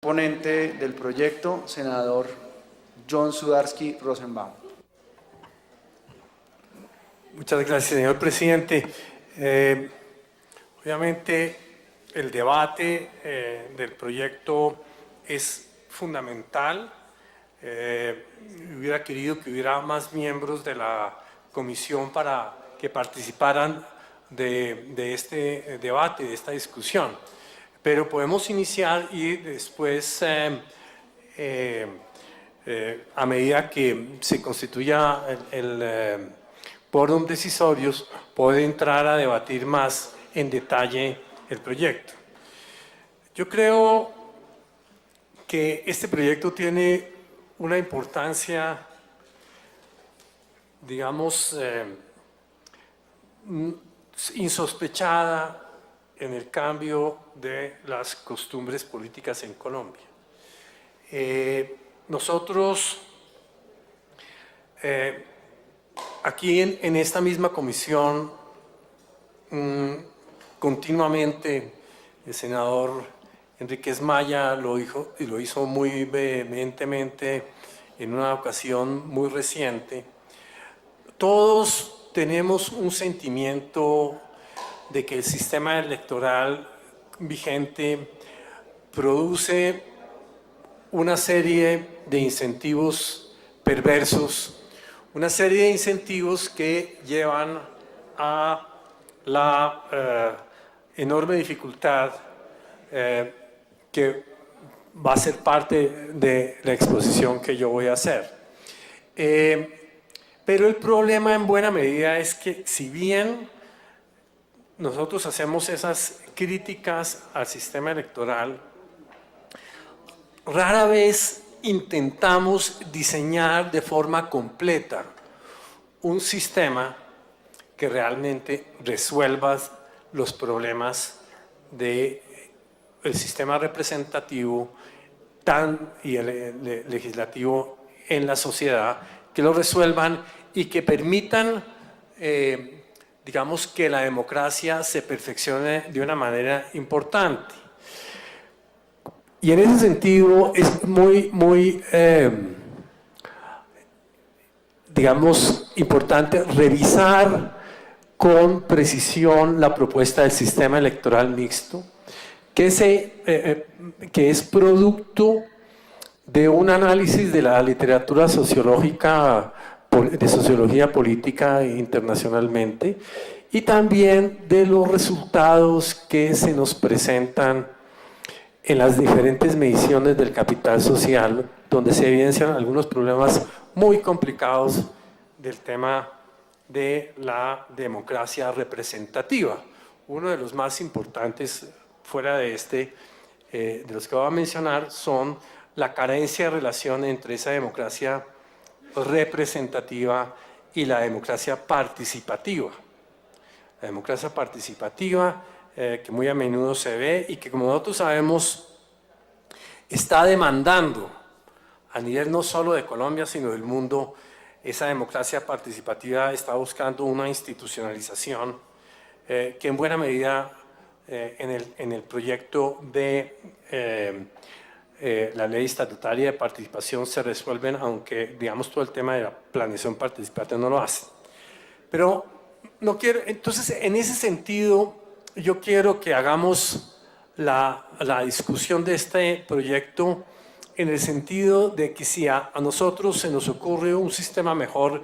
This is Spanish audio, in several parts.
Ponente del proyecto, senador John Sudarsky Rosenbaum. Muchas gracias, señor presidente. Obviamente, el debate del proyecto es fundamental. Hubiera querido que hubiera más miembros de la comisión para que participaran de este debate, de esta discusión. Pero podemos iniciar y después, a medida que se constituya el quórum decisorios, puede entrar a debatir más en detalle el proyecto. Yo creo que este proyecto tiene una importancia, digamos, insospechada en el cambio de las costumbres políticas en Colombia. Nosotros, aquí en esta misma comisión, continuamente el senador Enríquez Maya lo hizo muy vehementemente en una ocasión muy reciente. Todos tenemos un sentimiento de que el sistema electoral vigente produce una serie de incentivos perversos, una serie de incentivos que llevan a la enorme dificultad que va a ser parte de la exposición que yo voy a hacer. Pero el problema en buena medida es que si bien nosotros hacemos esas críticas al sistema electoral, rara vez intentamos diseñar de forma completa un sistema que realmente resuelva los problemas del sistema representativo y el legislativo en la sociedad, que lo resuelvan y que permitan digamos que la democracia se perfeccione de una manera importante. Y en ese sentido es muy digamos, importante revisar con precisión la propuesta del sistema electoral mixto, que es producto de un análisis de la literatura sociológica, de sociología política internacionalmente, y también de los resultados que se nos presentan en las diferentes mediciones del capital social, donde se evidencian algunos problemas muy complicados del tema de la democracia representativa. Uno de los más importantes fuera de de los que voy a mencionar, son la carencia de relación entre esa democracia representativa y la democracia participativa. La democracia participativa, que muy a menudo se ve y que, como nosotros sabemos, está demandando a nivel no solo de Colombia, sino del mundo. Esa democracia participativa está buscando una institucionalización que en buena medida en el proyecto de la ley estatutaria de participación se resuelven, aunque digamos todo el tema de la planeación participativa no lo hace. Pero no quiero, entonces en ese sentido yo quiero que hagamos la discusión de este proyecto en el sentido de que si a nosotros se nos ocurre un sistema mejor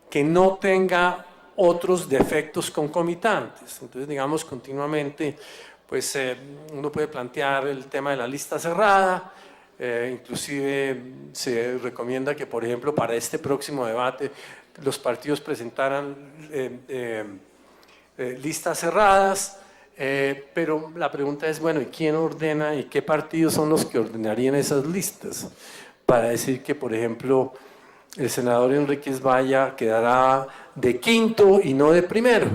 que no tenga otros defectos concomitantes. Entonces, digamos, continuamente, pues uno puede plantear el tema de la lista cerrada, inclusive se recomienda que, por ejemplo, para este próximo debate, los partidos presentaran listas cerradas, pero la pregunta es, bueno, ¿y quién ordena y qué partidos son los que ordenarían esas listas? Para decir que, por ejemplo, el senador Enríquez Maya quedará de quinto y no de primero.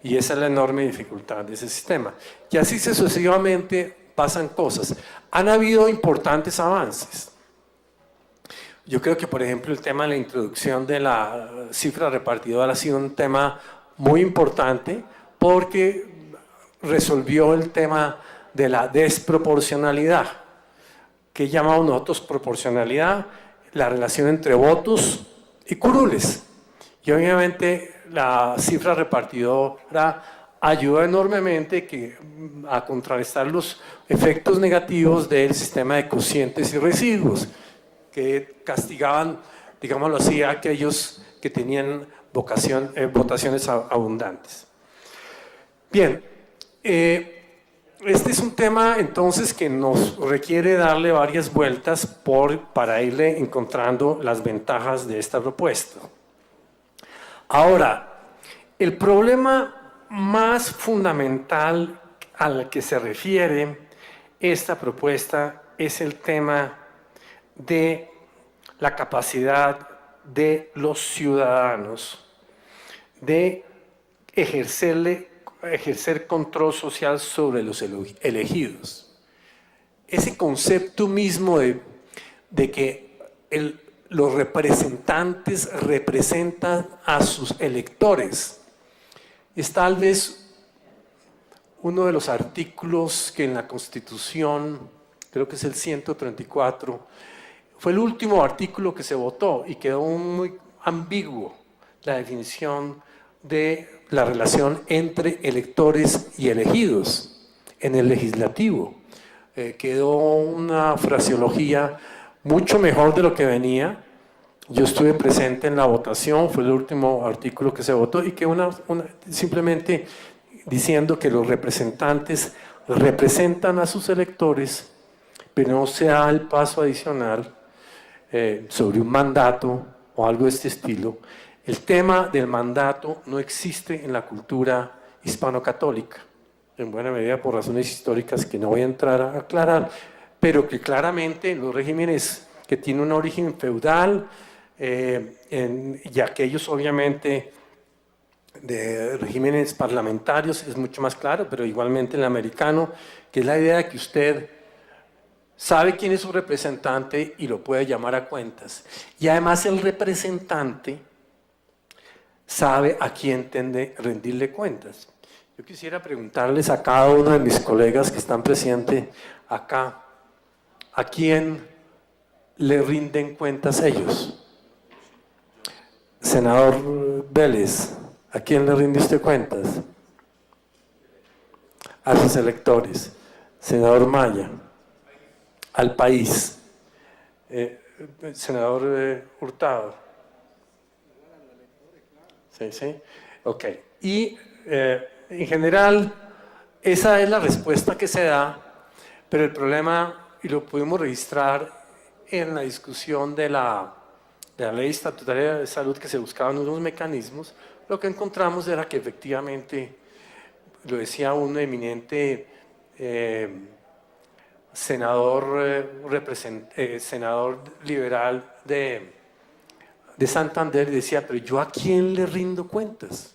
Y esa es la enorme dificultad de ese sistema. Y así sucesivamente pasan cosas. Han habido importantes avances. Yo creo que, por ejemplo, el tema de la introducción de la cifra repartidora ha sido un tema muy importante porque resolvió el tema de la desproporcionalidad. que llamamos nosotros proporcionalidad, la relación entre votos y curules. Y obviamente la cifra repartidora ayuda enormemente a contrarrestar los efectos negativos del sistema de cocientes y residuos, que castigaban, digámoslo así, a aquellos que tenían votaciones abundantes. Bien, este es un tema entonces que nos requiere darle varias vueltas para irle encontrando las ventajas de esta propuesta. Ahora, el problema más fundamental al que se refiere esta propuesta es el tema de la capacidad de los ciudadanos de ejercer control social sobre los elegidos. Ese concepto mismo de que los representantes representan a sus electores es tal vez uno de los artículos que en la Constitución, creo que es el 134, fue el último artículo que se votó y quedó muy ambiguo la definición de la relación entre electores y elegidos en el legislativo. Quedó una fraseología mucho mejor de lo que venía. Yo estuve presente en la votación, fue el último artículo que se votó y que simplemente diciendo que los representantes representan a sus electores, pero no se da el paso adicional sobre un mandato o algo de este estilo. El tema del mandato no existe en la cultura hispano-católica, en buena medida por razones históricas que no voy a entrar a aclarar, pero que claramente los regímenes que tienen un origen feudal y aquellos obviamente de regímenes parlamentarios es mucho más claro, pero igualmente el americano, que es la idea de que usted sabe quién es su representante y lo puede llamar a cuentas. Y además el representante sabe a quién tiende a rendirle cuentas. Yo quisiera preguntarles a cada uno de mis colegas que están presentes acá, ¿a quién le rinden cuentas ellos? Senador Vélez, ¿a quién le rinde usted cuentas? A sus electores. Senador Maya, al país. Senador Hurtado. Sí, sí. Ok. Y en general, esa es la respuesta que se da, pero el problema, y lo pudimos registrar en la discusión de la ley estatutaria de salud, que se buscaban unos mecanismos, lo que encontramos era que efectivamente, lo decía un eminente senador liberal de Santander, decía, pero ¿yo a quién le rindo cuentas?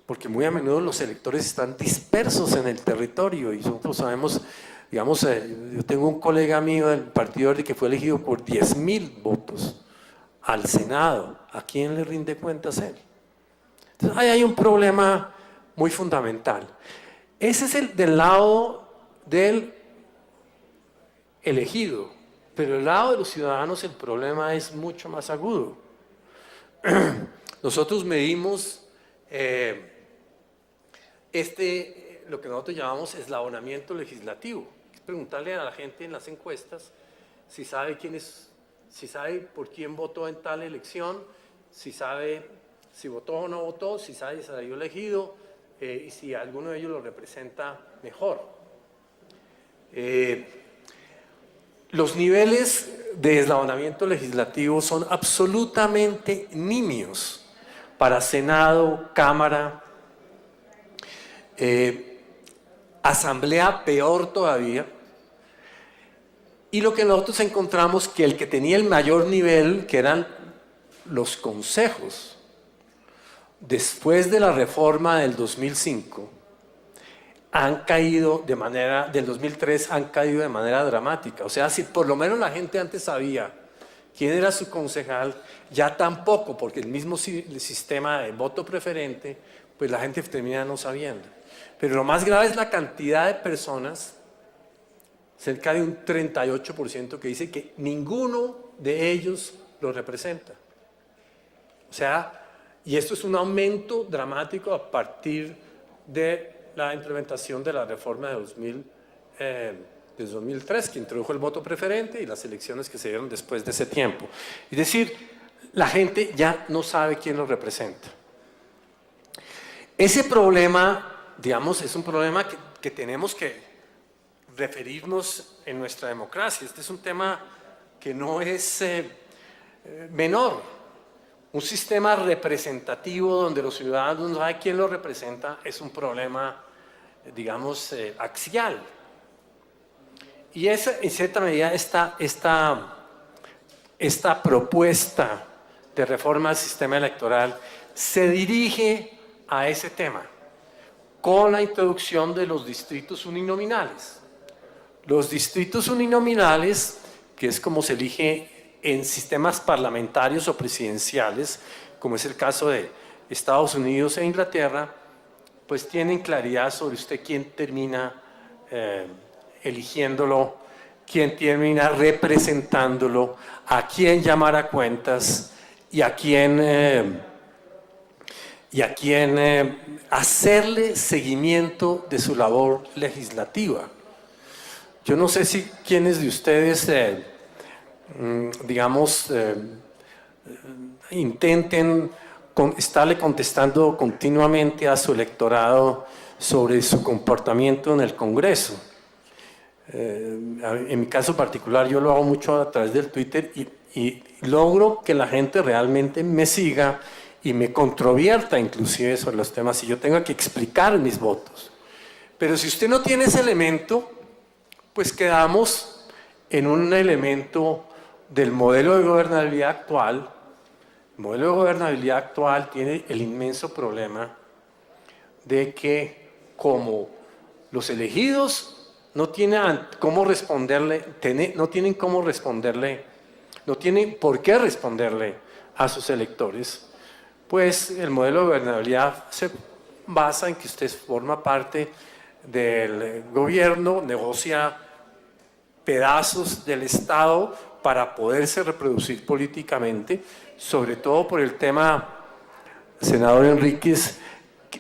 Porque muy a menudo los electores están dispersos en el territorio y nosotros sabemos, digamos, yo tengo un colega mío del Partido Verde que fue elegido por 10.000 votos al Senado. ¿A quién le rinde cuentas él? Entonces ahí hay un problema muy fundamental. Ese es el del lado del elegido, pero del lado de los ciudadanos el problema es mucho más agudo. Nosotros medimos lo que nosotros llamamos eslabonamiento legislativo. Es preguntarle a la gente en las encuestas si sabe si sabe por quién votó en tal elección, si sabe si votó o no votó, si sabe si salió elegido y si alguno de ellos lo representa mejor. Los niveles de eslabonamiento legislativo son absolutamente nimios para Senado, Cámara, Asamblea peor todavía. Y lo que nosotros encontramos que el que tenía el mayor nivel, que eran los consejos, después de la reforma del 2005, han caído del 2003 han caído de manera dramática. O sea, si por lo menos la gente antes sabía quién era su concejal, ya tampoco, porque el mismo sistema de voto preferente, pues la gente termina no sabiendo. Pero lo más grave es la cantidad de personas cerca de un 38% que dice que ninguno de ellos lo representa. O sea, y esto es un aumento dramático a partir de la implementación de la reforma de 2003, que introdujo el voto preferente y las elecciones que se dieron después de ese tiempo. Es decir, la gente ya no sabe quién lo representa. Ese problema, digamos, es un problema que tenemos que referirnos en nuestra democracia. Este es un tema que no es menor. Un sistema representativo donde los ciudadanos no saben quién lo representa es un problema, digamos, axial. Y esa, en cierta medida esta propuesta de reforma del sistema electoral se dirige a ese tema con la introducción de los distritos uninominales. Los distritos uninominales, que es como se elige en sistemas parlamentarios o presidenciales, como es el caso de Estados Unidos e Inglaterra, pues tienen claridad sobre usted quién termina eligiéndolo, quién termina representándolo, a quién llamar a cuentas y a quién hacerle seguimiento de su labor legislativa. Yo no sé si quienes de ustedes intenten estarle contestando continuamente a su electorado sobre su comportamiento en el Congreso. En mi caso particular yo lo hago mucho a través del Twitter y logro que la gente realmente me siga y me controvierta inclusive sobre los temas y yo tengo que explicar mis votos. Pero si usted no tiene ese elemento, pues quedamos en un elemento del modelo de gobernabilidad actual. El modelo de gobernabilidad actual tiene el inmenso problema de que como los elegidos no tienen cómo responderle, no tienen por qué responderle a sus electores, pues el modelo de gobernabilidad se basa en que usted forma parte del gobierno, negocia pedazos del Estado para poderse reproducir políticamente, sobre todo por el tema, senador Enríquez,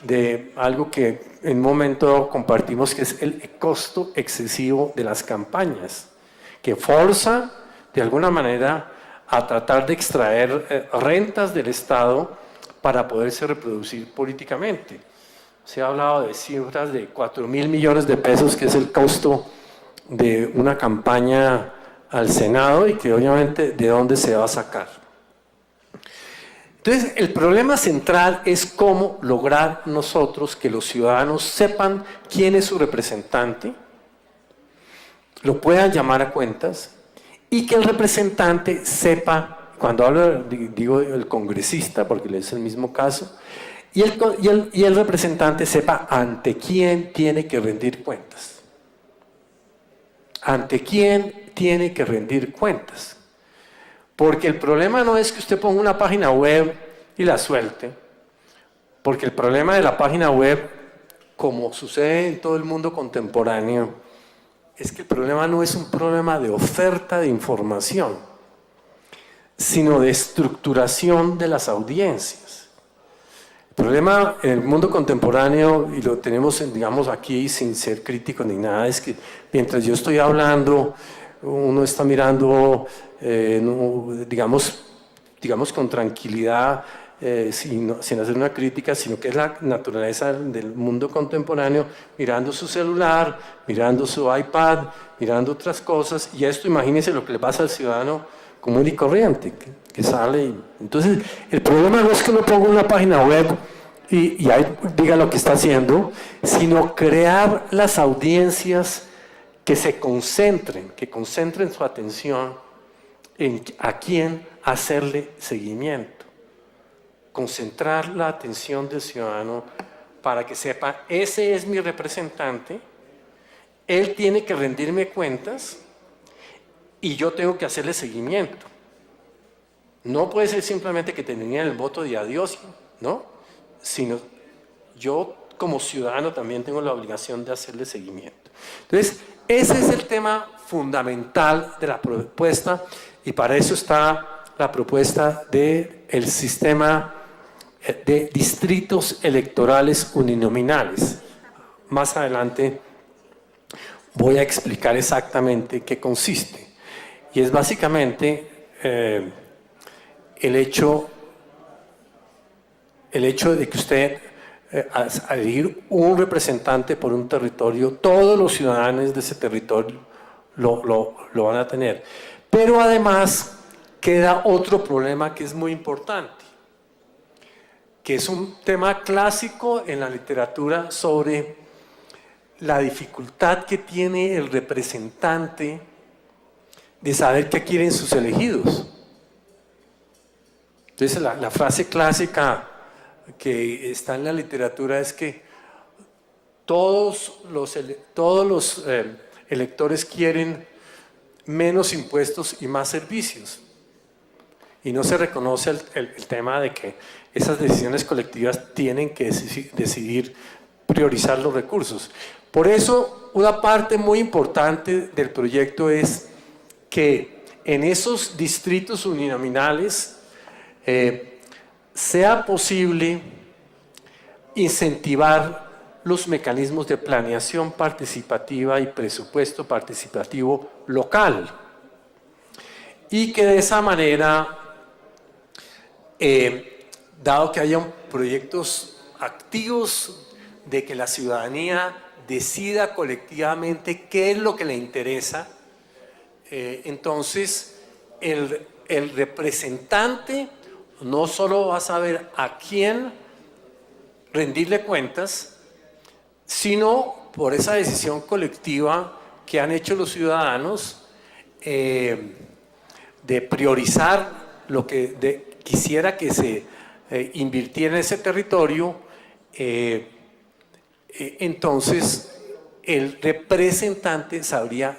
de algo que en un momento compartimos, que es el costo excesivo de las campañas, que forza de alguna manera a tratar de extraer rentas del Estado para poderse reproducir políticamente. Se ha hablado de cifras de 4.000 millones de pesos, que es el costo de una campaña al Senado y que obviamente de dónde se va a sacar. Entonces, el problema central es cómo lograr nosotros que los ciudadanos sepan quién es su representante, lo puedan llamar a cuentas y que el representante sepa, cuando hablo, digo el congresista, porque es el mismo caso, y el representante sepa ante quién tiene que rendir cuentas. ¿Ante quién tiene que rendir cuentas? Porque el problema no es que usted ponga una página web y la suelte, porque el problema de la página web, como sucede en todo el mundo contemporáneo, es que el problema no es un problema de oferta de información, sino de estructuración de las audiencias. El problema en el mundo contemporáneo, y lo tenemos, digamos, aquí sin ser crítico ni nada, es que mientras yo estoy hablando, uno está mirando, digamos con tranquilidad, sin hacer una crítica, sino que es la naturaleza del mundo contemporáneo, mirando su celular, mirando su iPad, mirando otras cosas, y esto imagínense lo que le pasa al ciudadano común y corriente, que sale. Entonces, el problema no es que uno ponga una página web y ahí diga lo que está haciendo, sino crear las audiencias que se concentren, su atención en a quién hacerle seguimiento. Concentrar la atención del ciudadano para que sepa, ese es mi representante, él tiene que rendirme cuentas y yo tengo que hacerle seguimiento. No puede ser simplemente que tengan el voto de adiós, ¿no? Sino yo como ciudadano también tengo la obligación de hacerle seguimiento. Entonces, ese es el tema fundamental de la propuesta y para eso está la propuesta del sistema de distritos electorales uninominales. Más adelante voy a explicar exactamente qué consiste. Y es básicamente el hecho de que usted, al elegir un representante por un territorio, todos los ciudadanos de ese territorio lo van a tener. Pero además queda otro problema que es muy importante, que es un tema clásico en la literatura sobre la dificultad que tiene el representante de saber qué quieren sus elegidos. Entonces la frase clásica que está en la literatura es que todos los electores quieren menos impuestos y más servicios. Y no se reconoce el tema de que esas decisiones colectivas tienen que decidir priorizar los recursos. Por eso, una parte muy importante del proyecto es que en esos distritos uninominales sea posible incentivar los mecanismos de planeación participativa y presupuesto participativo local. Y que de esa manera, dado que haya proyectos activos de que la ciudadanía decida colectivamente qué es lo que le interesa, entonces el representante no solo va a saber a quién rendirle cuentas, sino por esa decisión colectiva que han hecho los ciudadanos de priorizar lo que quisiera que se invirtiera en ese territorio, entonces el representante sabría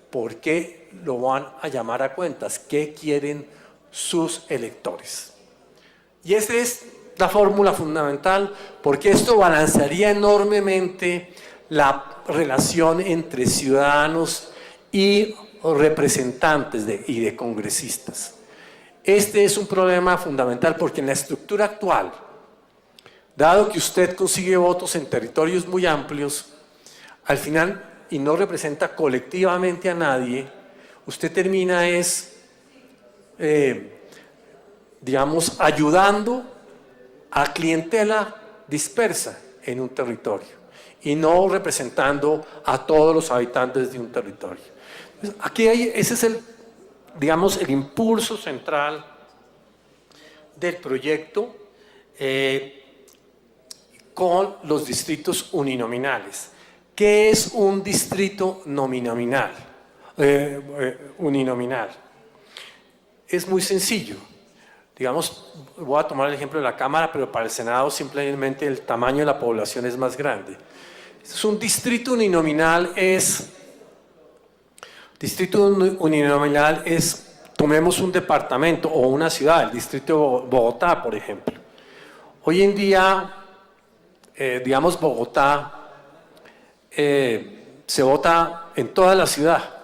por qué lo van a llamar a cuentas, qué quieren sus electores. Y esa es la fórmula fundamental, porque esto balancearía enormemente la relación entre ciudadanos y representantes y de congresistas. Este es un problema fundamental porque en la estructura actual, dado que usted consigue votos en territorios muy amplios, al final, y no representa colectivamente a nadie, usted termina digamos, ayudando a clientela dispersa en un territorio y no representando a todos los habitantes de un territorio. Aquí ese es digamos, el impulso central del proyecto con los distritos uninominales. ¿Qué es un distrito uninominal? Es muy sencillo. Digamos, voy a tomar el ejemplo de la Cámara, pero para el Senado simplemente el tamaño de la población es más grande. Un distrito uninominal tomemos un departamento o una ciudad, el distrito de Bogotá, por ejemplo. Hoy en día, digamos, Bogotá se vota en toda la ciudad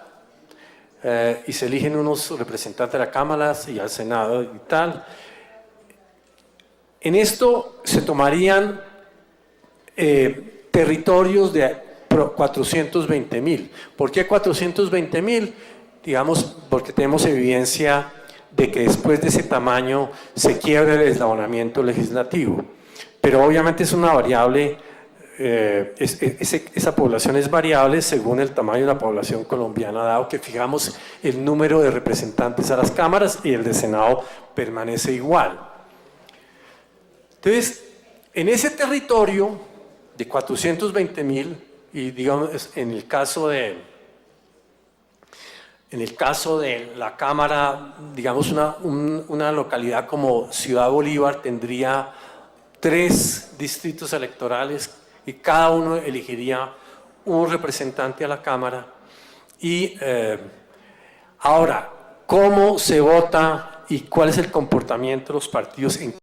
y se eligen unos representantes de la Cámara y al Senado y tal. En esto se tomarían territorios de 420.000. ¿Por qué 420.000? Digamos, porque tenemos evidencia de que después de ese tamaño se quiebra el eslabonamiento legislativo. Pero obviamente es una variable, esa población es variable según el tamaño de la población colombiana, dado que fijamos el número de representantes a las cámaras y el de Senado permanece igual. Entonces, en ese territorio de 420.000, y digamos en el caso de la Cámara, digamos una localidad como Ciudad Bolívar tendría 3 distritos electorales y cada uno elegiría un representante a la Cámara. Y ahora, ¿cómo se vota y cuál es el comportamiento de los partidos en